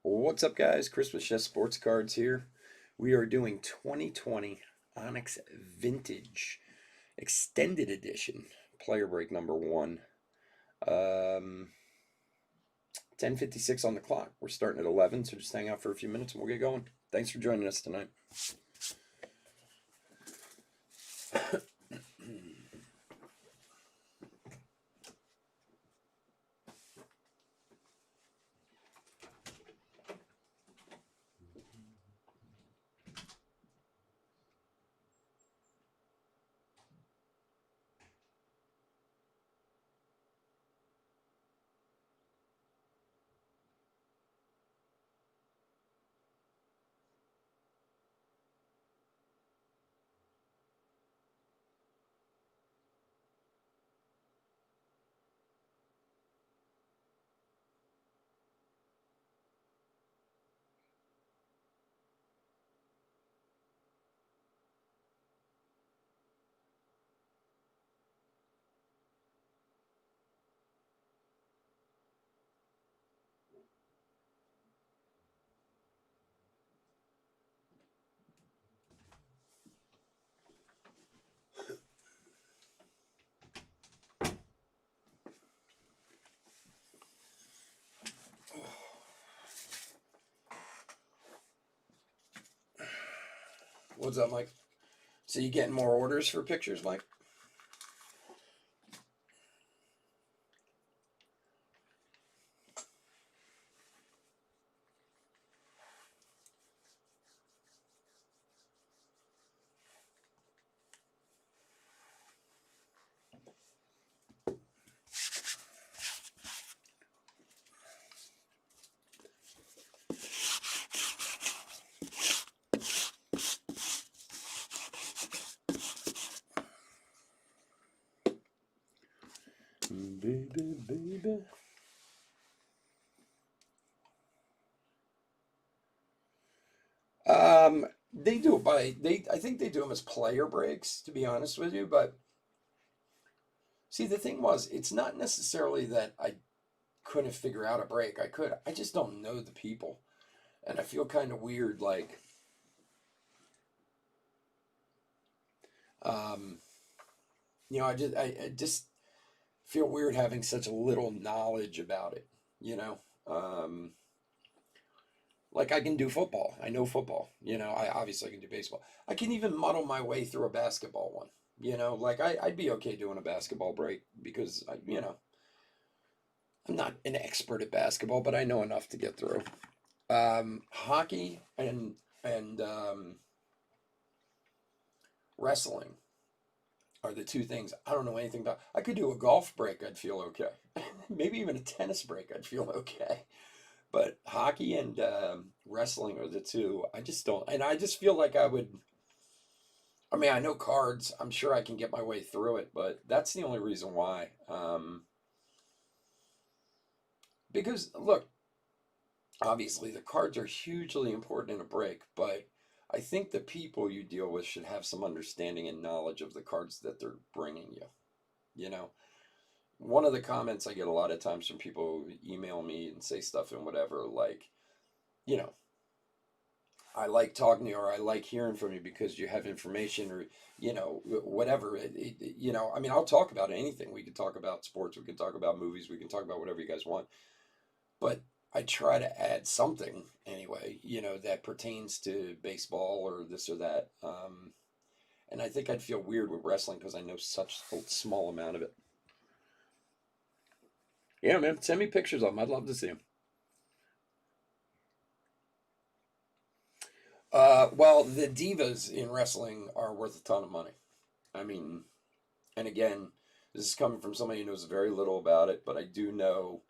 What's up, guys? Chris with Chef Sports Cards here. We are doing 2020 Onyx Vintage Extended Edition Player Break number one. 10:56 on the clock. We're starting at 11, so just hang out for a few minutes and we'll get going. Thanks for joining us tonight. What's up, Mike? So you getting more orders for pictures, Mike? Baby, baby. They do it by I think they do them as player breaks, to be honest with you. But see, the thing was, it's not necessarily that I couldn't figure out a break. I could. I just don't know the people, and I feel kind of weird. Like, um, I just feel weird having such a little knowledge about it. You know, um, like I can do football. I know football. I obviously can do baseball. I can even muddle my way through a basketball one. Like I'd be okay doing a basketball break because I'm not an expert at basketball, but I know enough to get through. Hockey and wrestling are the two things I don't know anything about. I could do a golf break, I'd feel okay. Maybe even a tennis break, I'd feel okay. But hockey and wrestling are the two I just don't. And I just feel like I would. I mean, I know cards. I'm sure I can get my way through it, but that's the only reason why. Because look, obviously the cards are hugely important in a break, but I think the people you deal with should have some understanding and knowledge of the cards that they're bringing you. You know, one of the comments I get a lot of times from people who email me and say stuff and whatever, like, you know, I like talking to you or I like hearing from you because you have information or, whatever. I mean, I'll talk about anything. We could talk about sports, we could talk about movies, we can talk about whatever you guys want. But I try to add something anyway, that pertains to baseball or this or that. And I think I'd feel weird with wrestling because I know such a small amount of it. Yeah, man, send me pictures of them. I'd love to see them. Well, the divas in wrestling are worth a ton of money. I mean, and again, this is coming from somebody who knows very little about it, but I do know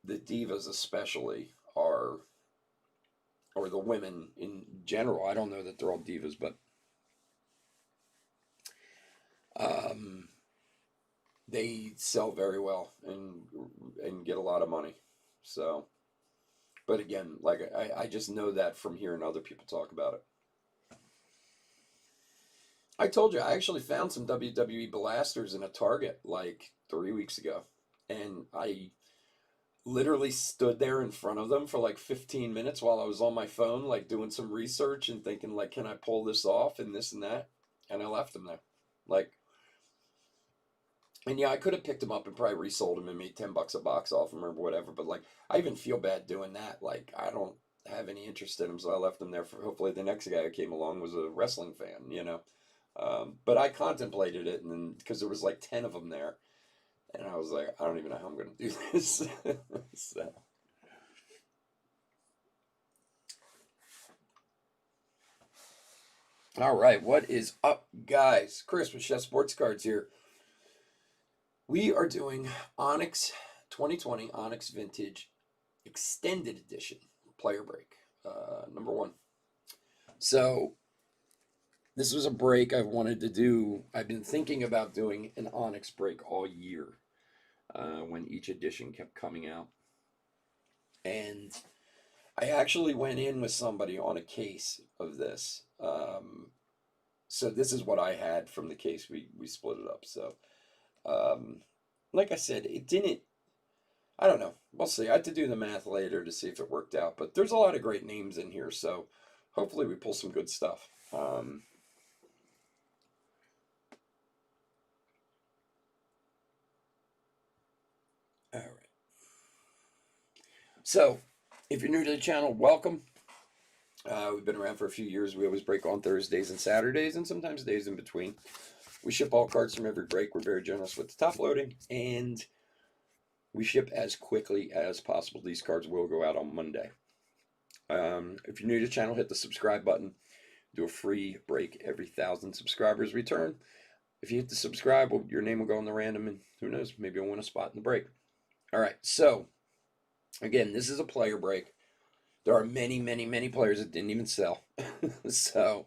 the divas, especially, or the women in general. I don't know that they're all divas, but um, they sell very well and get a lot of money. So, but again, like I just know that from hearing other people talk about it. I told you I actually found some WWE blasters in a Target like 3 weeks ago, and literally stood there in front of them for like 15 minutes while I was on my phone, like doing some research and thinking, like, can I pull this off and this and that? And I left them there. Like, and yeah, I could have picked them up and probably resold them and made $10 a box off them or whatever. But like, I even feel bad doing that. Like, I don't have any interest in them, so I left them there for hopefully the next guy who came along was a wrestling fan, you know. But I contemplated it, and then because there was like 10 of them there, and I was like, I don't even know how I'm going to do this. So. All right, what is up, guys? Chris with Chef Sports Cards here. We are doing Onyx 2020 Onyx Vintage Extended Edition Player Break, number one. So this was a break I've wanted to do. I've been thinking about doing an Onyx break all year when each edition kept coming out. And I actually went in with somebody on a case of this. So this is what I had from the case. We split it up. So, like I said, it didn't. I don't know. We'll see. I had to do the math later to see if it worked out. But there's a lot of great names in here. So hopefully we pull some good stuff. All right. So if you're new to the channel, welcome. We've been around for a few years. We always break on Thursdays and Saturdays and sometimes days in between. We ship all cards from every break. We're very generous with the top loading, and we ship as quickly as possible. These cards will go out on Monday. If you're new to the channel, hit the subscribe button. Do a free break every 1,000 subscribers return. If you hit the subscribe, your name will go in the random, and who knows, maybe you'll win a spot in the break. All right, so again, this is a player break. There are many, many, many players that didn't even sell. So,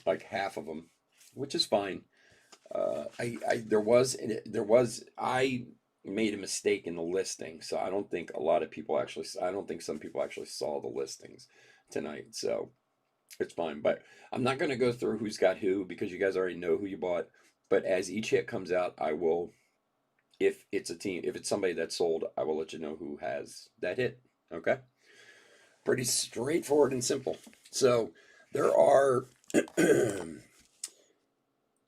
like half of them, which is fine. I made a mistake in the listing, so I don't think I don't think some people actually saw the listings tonight. So it's fine. But I'm not going to go through who's got who because you guys already know who you bought. But as each hit comes out, I will, if it's somebody that sold, I will let you know who has that hit. Okay? Pretty straightforward and simple. So there are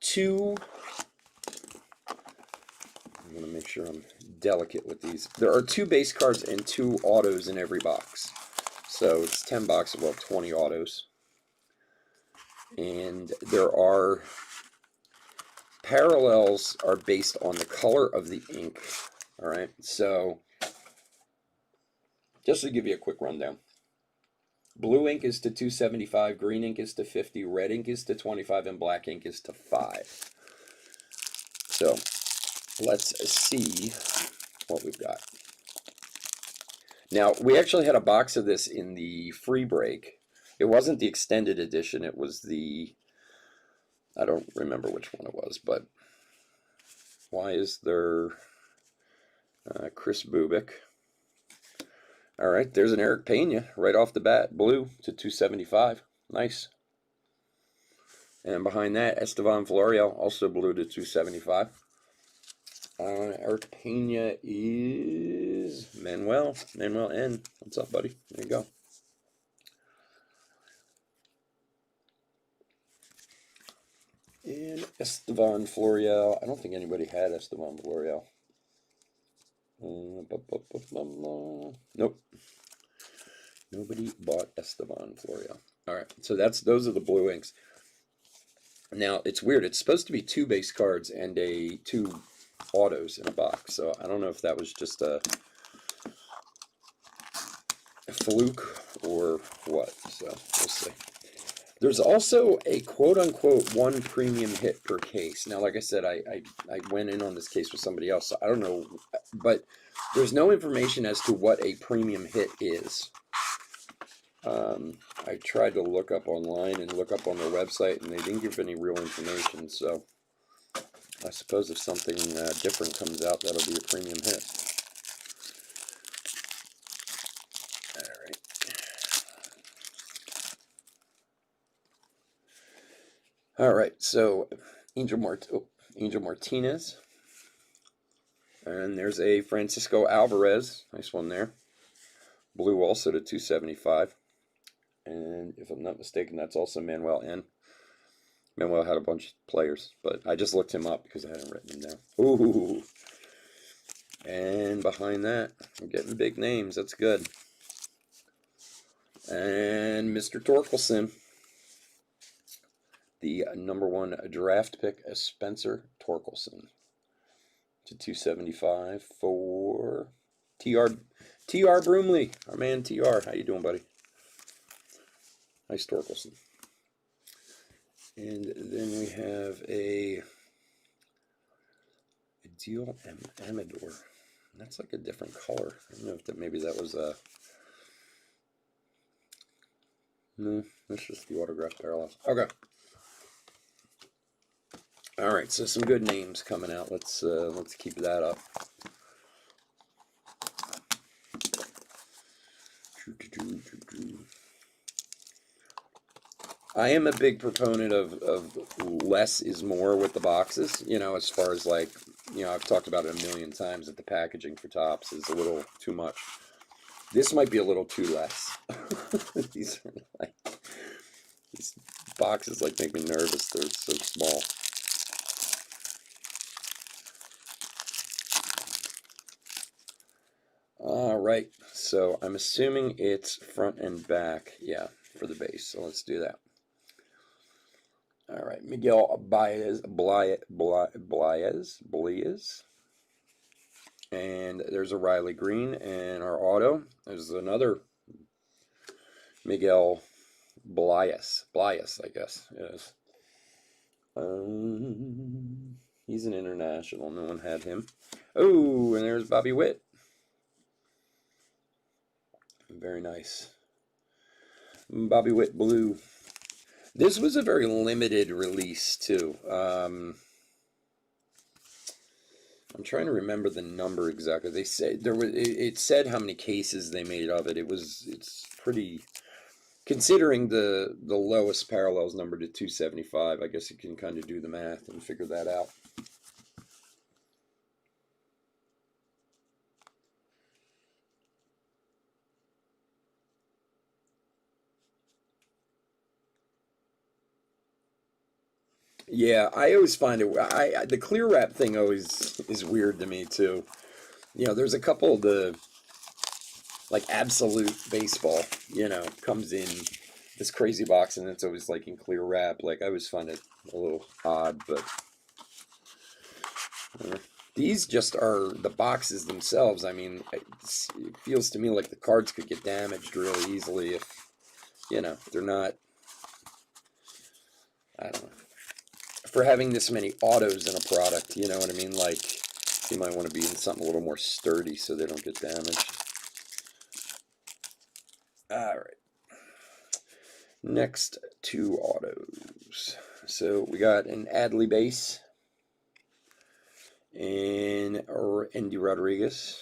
two. I'm going to make sure I'm delicate with these. There are 2 base cards and 2 autos in every box. So it's 10 boxes, well, 20 autos. And there are parallels are based on the color of the ink. All right, so just to give you a quick rundown. Blue ink is to 275, green ink is to 50, red ink is to 25, and black ink is to 5. So let's see what we've got. Now, we actually had a box of this in the free break. It wasn't the extended edition. It was the, I don't remember which one it was, but why is there Chris Bubik? All right, there's an Eric Pena right off the bat, blue to 275. Nice. And behind that, Estevan Florial, also blue to 275. Eric Pena is Manuel N. What's up, buddy? There you go. And Estevan Florial. I don't think anybody had Estevan Florial. Nope. Nobody bought Estevan Florial. All right, so those are the blue inks. Now it's weird. It's supposed to be 2 base cards and 2 autos in a box. So I don't know if that was just a fluke or what. So we'll see. There's also a quote-unquote 1 premium hit per case. Now, like I said, I went in on this case with somebody else, so I don't know, but there's no information as to what a premium hit is. I tried to look up online and look up on their website, and they didn't give any real information, so I suppose if something different comes out, that'll be a premium hit. All right, so Angel Martinez, And there's a Francisco Alvarez. Nice one there. Blue also to 275. And if I'm not mistaken, that's also Manuel N. Manuel had a bunch of players, but I just looked him up because I hadn't written them down. Ooh. And behind that, we're getting big names. That's good. And Mr. Torkelson, the #1 draft pick, Spencer Torkelson, to 275 for TR Broomley, our man TR. How you doing, buddy? Nice Torkelson. And then we have a Deal Amador. That's like a different color. I don't know if that maybe that was a. No, that's just the autograph parallels. Okay. All right, so some good names coming out. Let's keep that up. I am a big proponent of less is more with the boxes. You know, as far as like, you know, I've talked about it a million times that the packaging for Topps is a little too much. This might be a little too less. These are like, these boxes like make me nervous. They're so small. All right, so I'm assuming it's front and back, yeah, for the base. So let's do that. All right, Miguel Baez, and there's a Riley Green, and our auto. There's another Miguel Baez, I guess. Yes. He's an international. No one had him. Oh, and there's Bobby Witt. Very nice. Bobby Witt blue. This was a very limited release too. I'm trying to remember the number exactly. They said there was. It said how many cases they made of it. It's pretty. Considering the lowest parallels number to 275, I guess you can kind of do the math and figure that out. Yeah, I always find it. The clear wrap thing always is weird to me too. You know, there's a couple of the like absolute baseball. You know, comes in this crazy box and it's always like in clear wrap. Like I always find it a little odd, but these just are the boxes themselves. I mean, it feels to me like the cards could get damaged really easily if, you know, they're not. I don't know. For having this many autos in a product, you know what I mean? Like, you might want to be in something a little more sturdy so they don't get damaged. All right. Next, two autos. So we got an Adley base and Andy Rodriguez.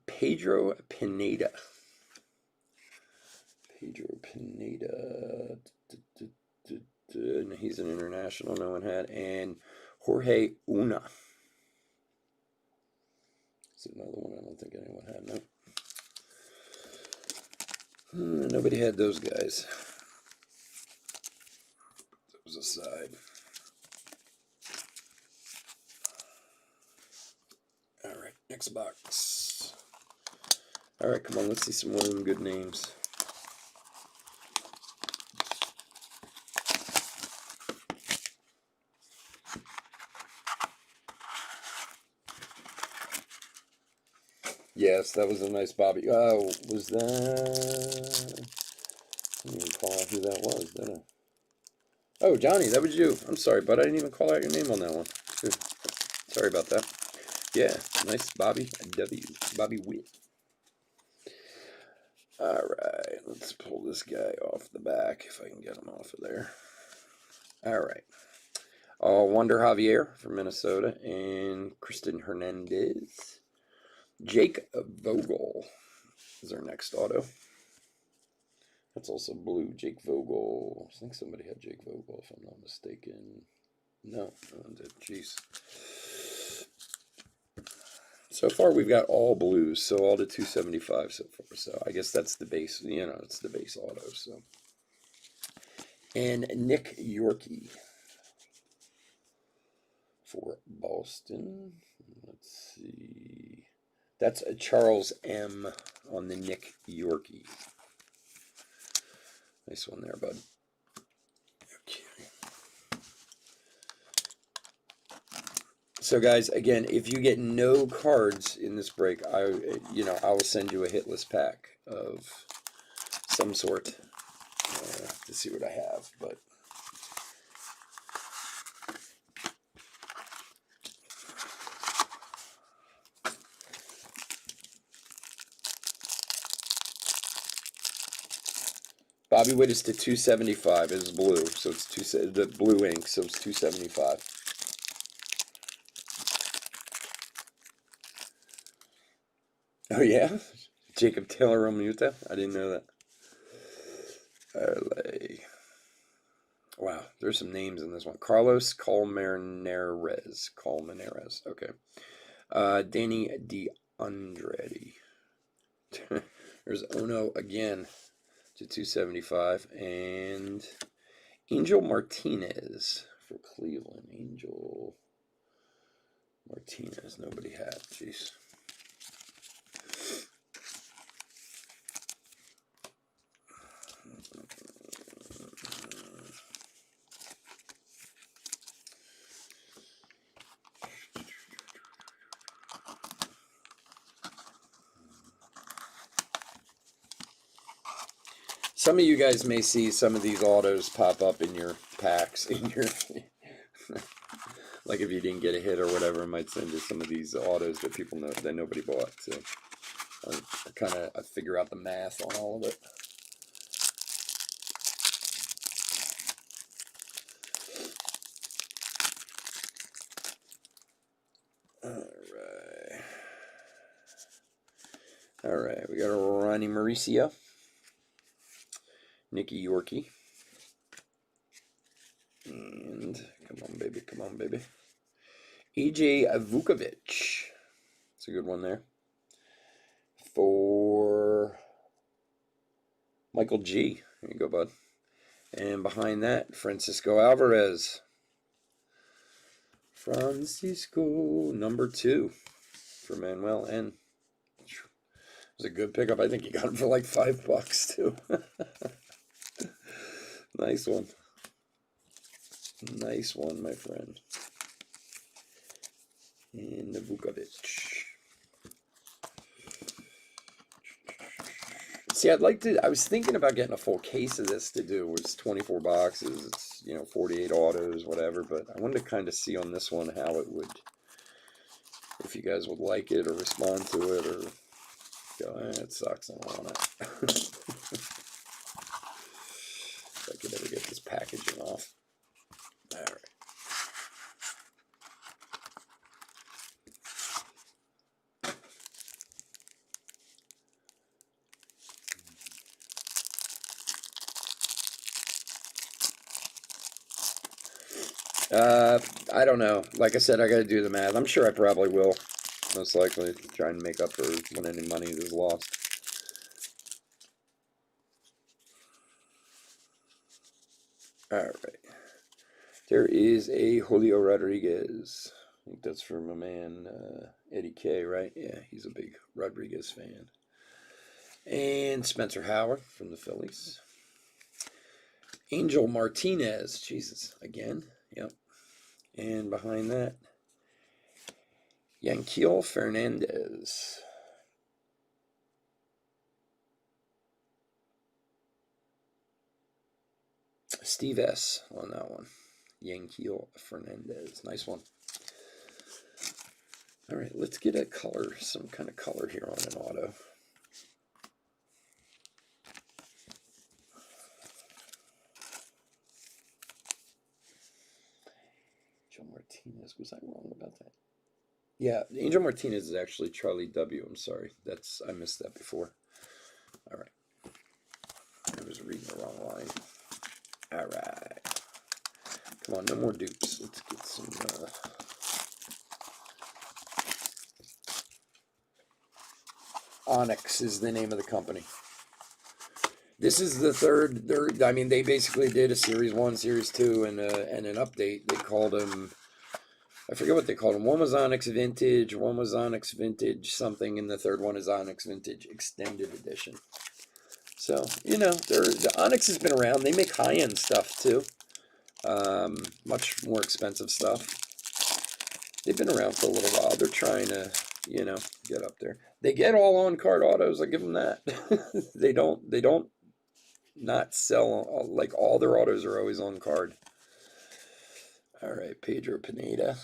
Pedro Pineda. And he's an international, no one had. And Jorge Una. It's another one I don't think anyone had, no. Nobody had those guys. Those aside. Alright, next box. Alright, come on, let's see some more of them good names. Yes, that was a nice Bobby. Oh, was that? I didn't even call out who that was, did I? Oh, Johnny, that was you. I'm sorry, but I didn't even call out your name on that one. Sorry about that. Yeah, nice Bobby W. Bobby Witt. Alright, let's pull this guy off the back if I can get him off of there. Alright. Wander Javier from Minnesota and Kristen Hernandez. Jake Vogel is our next auto. That's also blue. Jake Vogel. I think somebody had Jake Vogel, if I'm not mistaken. No, no one did. Jeez. So far, we've got all blues, so all to 275 so far. So I guess that's the base, you know, it's the base auto. So, and Nick Yorkie for Boston. Let's see. That's a Charles M on the Nick Yorkie. Nice one there, bud. Okay. So guys, again, if you get no cards in this break, I will send you a hit list pack of some sort to see what I have. But Bobby Witt is to 275 is blue, so it's the blue ink, so it's 275. Oh yeah, Jacob Taylor Romuta. I didn't know that. LA. Wow, there's some names in this one. Carlos Colmenares. Okay. Danny DeAndretti. There's Ono again to 275. And Angel Martinez for Cleveland. Angel Martinez. Nobody had. Jeez. Some of you guys may see some of these autos pop up in your packs, like if you didn't get a hit or whatever, I might send you some of these autos that people know that nobody bought. So I figure out the math on all of it. All right, we got a Ronnie Mauricio, Nicky Yorkie, and come on, baby, EJ Vukovic. It's a good one there. For Michael G. There you go, bud. And behind that, Francisco Alvarez. Francisco, number 2 for Manuel N. It was a good pickup. I think he got him for like $5 too. Nice one. Nice one, my friend. And the Vukovic. See, I was thinking about getting a full case of this to do. It's 24 boxes. It's, 48 autos, whatever. But I wanted to kind of see on this one how it would, if you guys would like it or respond to it or go, it sucks, I don't want it. If I could ever get this packaging off. All right. I don't know. Like I said, I got to do the math. I'm sure I probably will. Most likely try and make up for when any money is lost. All right. There is a Julio Rodriguez. I think that's for my man Eddie K, right? Yeah, he's a big Rodriguez fan. And Spencer Howard from the Phillies. Angel Martinez. Jesus, again. Yep. And behind that, Yanquiel Fernandez. Steve S. on that one. Yanquiel Fernandez. Nice one. All right, let's get a color, some kind of color here on an auto. Angel Martinez. Was I wrong about that? Yeah, Angel Martinez is actually Charlie W. I'm sorry. I missed that before. All right. I was reading the wrong line. All right. Come on, no more dupes. Let's get some... Onyx is the name of the company. This is the third. I mean, they basically did a Series 1, Series 2, and an update. They called them, I forget what they called them. One was Onyx Vintage, one was Onyx Vintage something, and the third one is Onyx Vintage Extended Edition. So, you know, the Onyx has been around. They make high-end stuff, too. Much more expensive stuff. They've been around for a little while. They're trying to, you know, get up there. They get all on-card autos. I give them that. They don't not sell, like all their autos are always on card. All right, Pedro Pineda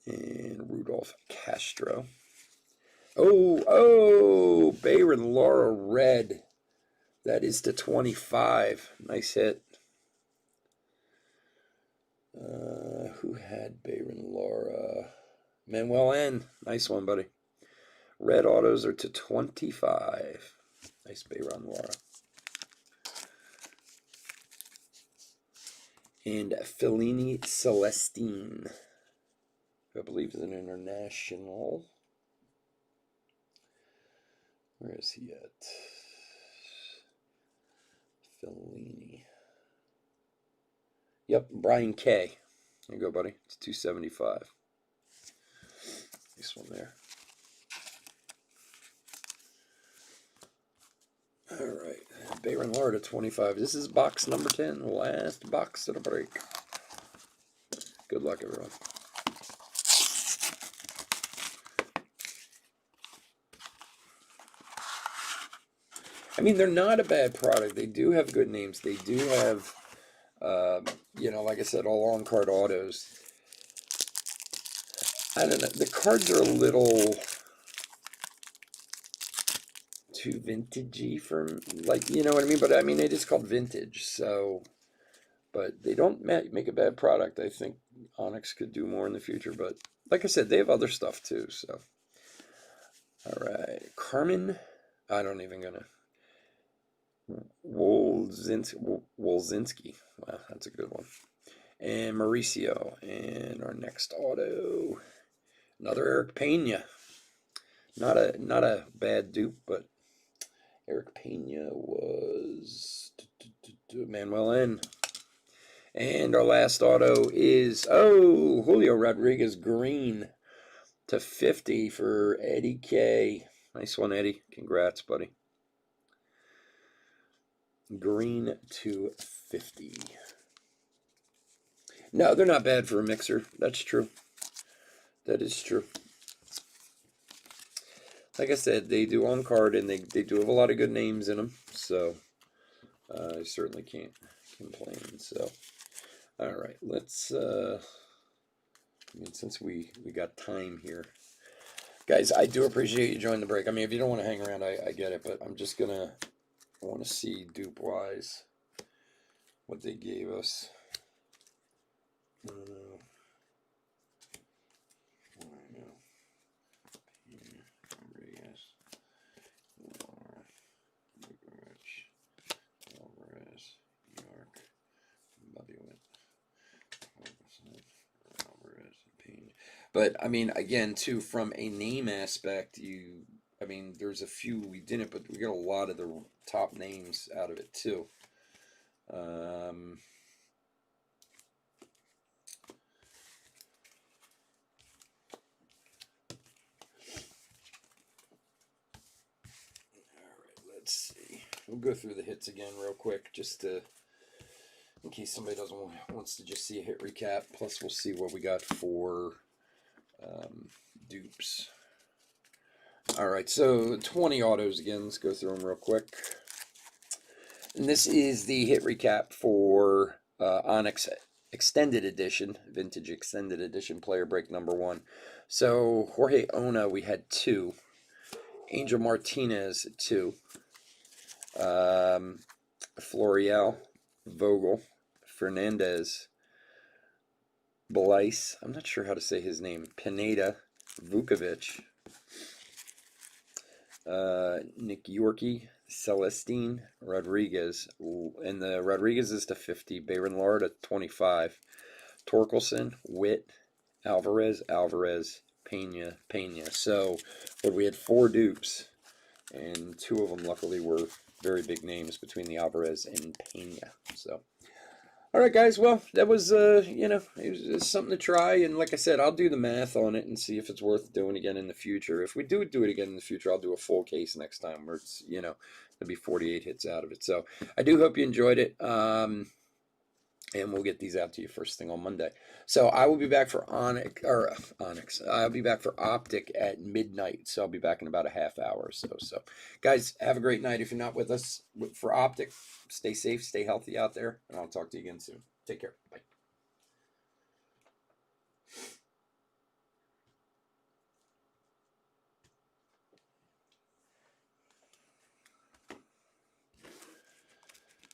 and Rudolph Castro. Oh, Bayron Laura Red. That is to 25. Nice hit. Who had Bayron Laura? Manuel N. Nice one, buddy. Red autos are to 25. Nice Bayron Laura. And Fellini Celestine, I believe is an international. Where is he at? Fellini. Yep, Brian K. There you go, buddy. It's 275. Nice one there. All right, Bayron Laura to 25. This is box number 10, last box of the break. Good luck, everyone. I mean, they're not a bad product. They do have good names. They do have, you know, like I said, all on-card autos. I don't know. The cards are a little too vintagey for, like, you know what I mean? But I mean, it is called vintage, so, but they don't make a bad product. I think Onyx could do more in the future, but like I said, they have other stuff too, so. All right, Carmen, I don't even gonna, Wolzinski, wow, that's a good one. And Mauricio, and our next auto, another Eric Pena. Not a bad dupe, but Eric Pena was Manuel N. And our last auto is, oh, Julio Rodriguez green to 50 for Eddie K. Nice one, Eddie. Congrats, buddy. Green to 50. No, they're not bad for a mixer. That's true. That is true. Like I said, they do on card, and they do have a lot of good names in them. So I certainly can't complain. So, all right, let's. I mean, since we got time here, guys, I do appreciate you joining the break. I mean, if you don't want to hang around, I get it, but I'm just gonna. I want to see dupe wise what they gave us. But I mean, again, too, from a name aspect, I mean, there's a few we didn't, but we got a lot of the top names out of it too. All right, let's see. We'll go through the hits again real quick, just to, in case somebody wants to just see a hit recap. Plus, we'll see what we got for dupes. All right, so 20 autos again. Let's go through them real quick. And this is the hit recap for Onyx Extended Edition, Vintage Extended Edition player break number 1. So Jorge Ona, we had 2. Angel Martinez, 2. Florial, Vogel, Fernandez, Belice, I'm not sure how to say his name, Pineda, Vukovic, Nick Yorkie, Celestine, Rodriguez, and the Rodriguez is to 50, Bayron Laura to 25, Torkelson, Witt, Alvarez, Pena. So but we had 4 dupes, and 2 of them luckily were very big names between the Alvarez and Pena. So, all right, guys. Well, that was it was something to try, and like I said, I'll do the math on it and see if it's worth doing again in the future. If we do it again in the future, I'll do a full case next time where it's there'll be 48 hits out of it. So I do hope you enjoyed it. And we'll get these out to you first thing on Monday. So I will be back for Onyx. I'll be back for Optic at midnight. So I'll be back in about a half hour or so. So, guys, have a great night. If you're not with us for Optic, stay safe, stay healthy out there, and I'll talk to you again soon. Take care. Bye.